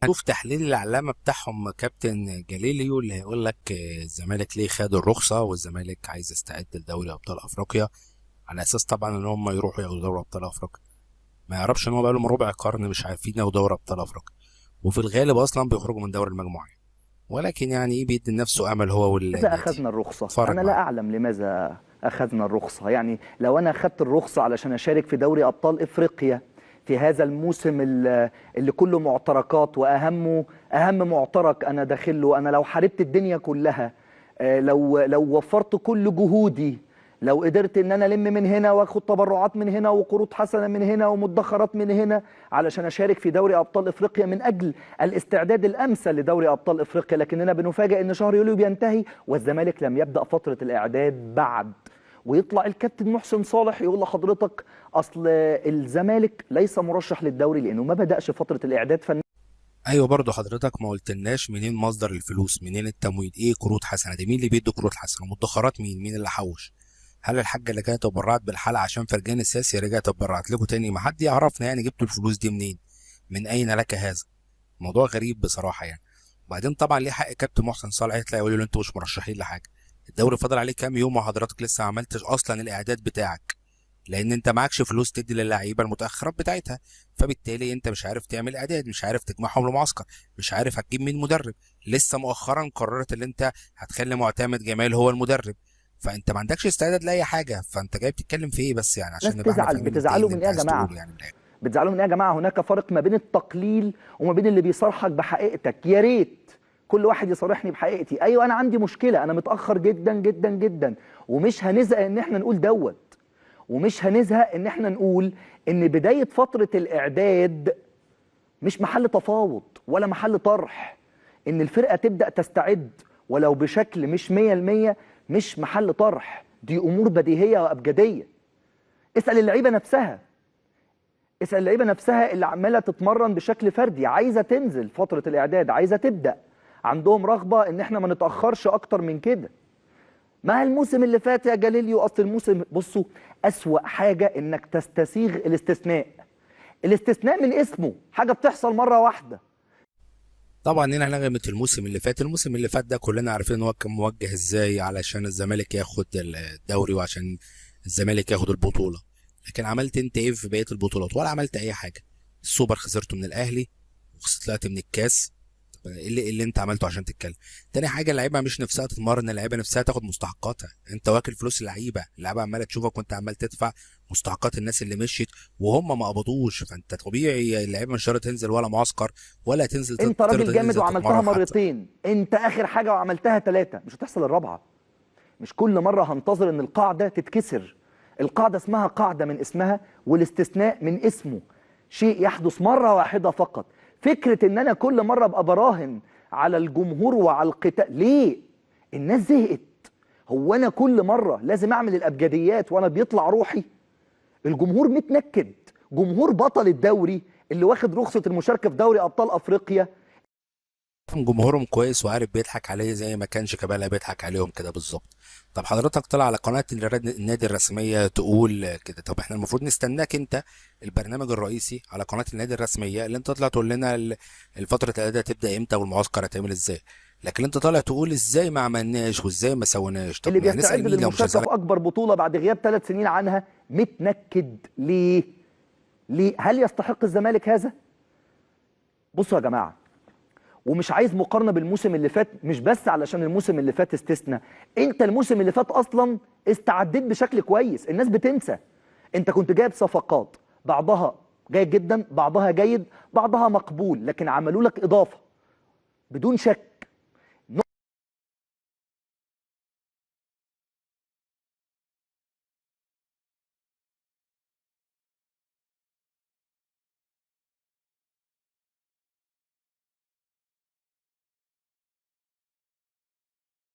شوف تحليل العلامة بتاعهم كابتن جاليليو اللي هيقول لك الزمالك ليه خد الرخصة والزمالك عايز يستعد لدوري أبطال أفريقيا، على أساس طبعا إن هم يروحوا ياخدوا دوري أبطال أفريقيا. ما يعرفش إن هم بقالهم ربع قرن مش عارفين ياخدوا دوري أبطال أفريقيا، وفي الغالب أصلا بيخرجوا من دوري المجموعات. ولكن يعني إيه، بيدي لنفسه أمل هو لماذا والنادي. أخذنا الرخصة؟ اتفرج أنا لا معايا. أعلم لماذا أخذنا الرخصة. يعني لو أنا أخذت الرخصة علشان أشارك في دوري أبطال إفريقيا في هذا الموسم اللي كله معتركات، أهم معترك أنا داخله، أنا لو حاربت الدنيا كلها، لو وفرت كل جهودي، لو قدرت ان انا الم من هنا واخد تبرعات من هنا وقروض حسنه من هنا ومدخرات من هنا علشان اشارك في دوري ابطال افريقيا من اجل الاستعداد الامثل لدوري ابطال افريقيا، لكننا بنفاجئ ان شهر يوليو بينتهي والزمالك لم يبدا فتره الاعداد بعد. ويطلع الكابتن محسن صالح يقول لحضرتك اصل الزمالك ليس مرشح للدوري لانه ما بداش فتره الاعداد فنيا. ايوه، برضو حضرتك ما قلتلناش منين مصدر الفلوس، منين التمويل، ايه قروض حسنه دي، مين اللي بيدي قروض حسنه، مدخرات مين اللي حوش. هل الحاجه اللي كانت اتبرعت بالحلقه عشان فرجان الساسي رجعت اتبرعت لكم تاني؟ ما حد يعرفنا يعني جبتوا الفلوس دي منين، من اين لك هذا؟ موضوع غريب بصراحه يعني. وبعدين طبعا ليه حق كابتن محسن صالح يطلع يقول له انتوا مش مرشحين لحاجه. الدوري فاضل عليه كام يوم وحضرتك لسه ما عملتش اصلا الاعداد بتاعك، لان انت معكش فلوس تدي للعيبه المتاخرات بتاعتها. فبالتالي انت مش عارف تعمل اعداد، مش عارف تجمعهم لمعسكر، مش عارف هتجيب مين مدرب. لسه مؤخرا قررت ان انت هتخلي معتمد جمال هو المدرب. فانت ما عندكش استعداد لاي حاجه، فانت جاي بتتكلم في ايه بس يعني الناس عشان نبقى احنا بتزعل، فاهمين انت ايه بتزعلوا اللي من انت ايه يا عايز تقوله جماعه؟ يعني من الآخر. بتزعلوا من ايه يا جماعه؟ هناك فرق ما بين التقليل وما بين اللي بيصارحك بحقيقتك. يا ريت كل واحد يصارحني بحقيقتي. ايوه انا عندي مشكله، انا متاخر جدا جدا جدا، ومش هنزهق ان احنا نقول دوت، ومش هنزهق ان احنا نقول ان بدايه فتره الاعداد مش محل تفاوض ولا محل طرح. ان الفرقه تبدا تستعد ولو بشكل مش 100%، مش محل طرح، دي امور بديهيه وابجديه. اسال اللعيبه نفسها، اسال اللعيبه نفسها اللي عماله تتمرن بشكل فردي، عايزه تنزل فتره الاعداد، عايزه تبدا، عندهم رغبه ان احنا ما نتاخرش اكتر من كده. ما الموسم اللي فات يا جاليليو، اصل الموسم، بصوا، اسوأ حاجه انك تستسيغ الاستثناء. الاستثناء من اسمه حاجه بتحصل مره واحده. طبعا هنا نغمة الموسم اللي فات ده كلنا عارفين ان هو كان موجه ازاي علشان الزمالك ياخد الدوري وعشان الزمالك ياخد البطولة. لكن عملت انت ايه في بقية البطولات؟ ولا عملت اي حاجة. السوبر خسرته من الاهلي، وطلعت من الكاس. طب إيه اللي انت عملته عشان تتكلم؟ تاني حاجه، اللعيبه مش نفسها تتمرن، اللعيبه نفسها تاخد مستحقاتها. انت واكل فلوس اللعيبه عماله تشوفك وانت عمال تدفع مستحقات الناس اللي مشيت وهم ما قبضوش. فانت طبيعي اللعيبه مش شرط تنزل ولا معسكر ولا انت راجل ترضى جامد تنزل وعملتها تتمرن حتى. مرتين، انت اخر حاجه وعملتها ثلاثه، مش هتحصل الرابعه. مش كل مره هنتظر ان القاعده تتكسر. القاعده اسمها قاعده من اسمها، والاستثناء من اسمه، شيء يحدث مره واحده فقط. فكره ان انا كل مره ابقى براهن على الجمهور وعلى القتال، ليه؟ الناس زهقت. هو انا كل مره لازم اعمل الابجديات وانا بيطلع روحي؟ الجمهور متنكد، جمهور بطل الدوري اللي واخد رخصه المشاركه في دوري ابطال افريقيا. جمهورهم كويس وعارف بيضحك عليه زي ما كان شيكابالا بيضحك عليهم كده بالظبط. طب حضرتك طلع على قناة النادي الرسمية تقول كده، طب احنا المفروض نستناك انت البرنامج الرئيسي على قناة النادي الرسمية اللي انت تطلع تقول لنا الفترة الإعداد هتبدأ امتى والمعسكر هتعمل ازاي. لكن انت طالع تقول ازاي ما عملناش وازاي ما سويناش. طب اللي ما هنسأل بيستعد مين لو مش للمشاركه هنسألك؟ في اكبر بطوله بعد غياب 3 سنين عنها متنكد ليه؟ ليه؟ هل يستحق الزمالك هذا؟ بصوا يا جماعه، ومش عايز مقارنه بالموسم اللي فات، مش بس علشان الموسم اللي فات استثنى. انت الموسم اللي فات اصلا استعديت بشكل كويس، الناس بتنسى. انت كنت جايب صفقات، بعضها جيد جدا، بعضها جيد، بعضها مقبول، لكن عملوا لك اضافه بدون شك.